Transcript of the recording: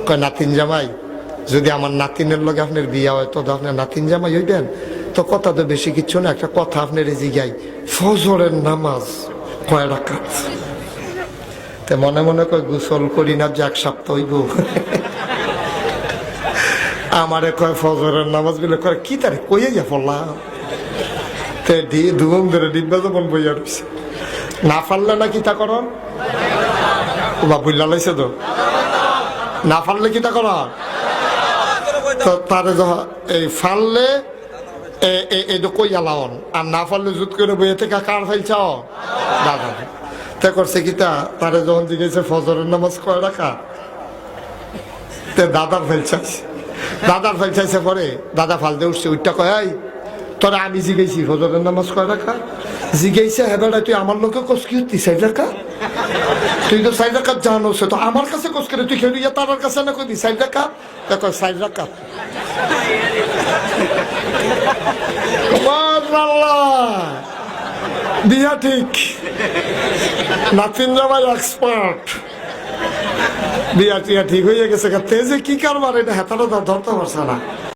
কয় নাতিন জামাই যদি আমার নাতিনের লগে আপনার বিয়া হয় তো আপনার নাতিন জামাই হইবেন। তো কথা তো বেশি কিচ্ছু না, একটা কথা আপনার জিগাই, ফজরের নামাজ কয় রাকাত? তে মনে মনে কয় গোসল করি না যে এক সপ্তাহ হইব। আমারে কয় ফজরের নামাজ বলে কয় কি তারে কইয়া যা পড়লাম। তে দুম ধরে ডিব্বা যখন বইয়া রয়েছে না পারলে না কি তা করন বা বুঝলা লাইছে তো না পারলে কি তা করন। তো তারে যখন এই ফাললে এটা কইয়া লাওন আর না পারলে জুত করে বইয়ে থেকে কার ফাইলছ দাদা। তে করছে কি তারে যখন জিজ্ঞেসে ফজরের নামাজ কয় রাখা, তে দাদার ফেলছাইছে। দাদার ফেলছাইছে পরে দাদা ফালতে উঠছে উঠটা কয় তোরা আমি জিগাইছি ফজরের নামাজ কয় রাখা? জিগাইছে হ্যাঁ বেড়া তুই আমার লোকে কস কি হতি সাইড রাখা? তুই তো সাইড রাখা জানো সে তো আমার কাছে কস করে তুই খেয়ে ইয়া তার কাছে না কবি সাইড রাখা? কয় সাইড রাখা। বিয়া ঠিক, নাতিন জামাই এক্সপার্ট, বিয়া টিয়া ঠিক হয়ে গেছে। তেজে কি কারবার এটা হেতাটা ধরতে পারছে না।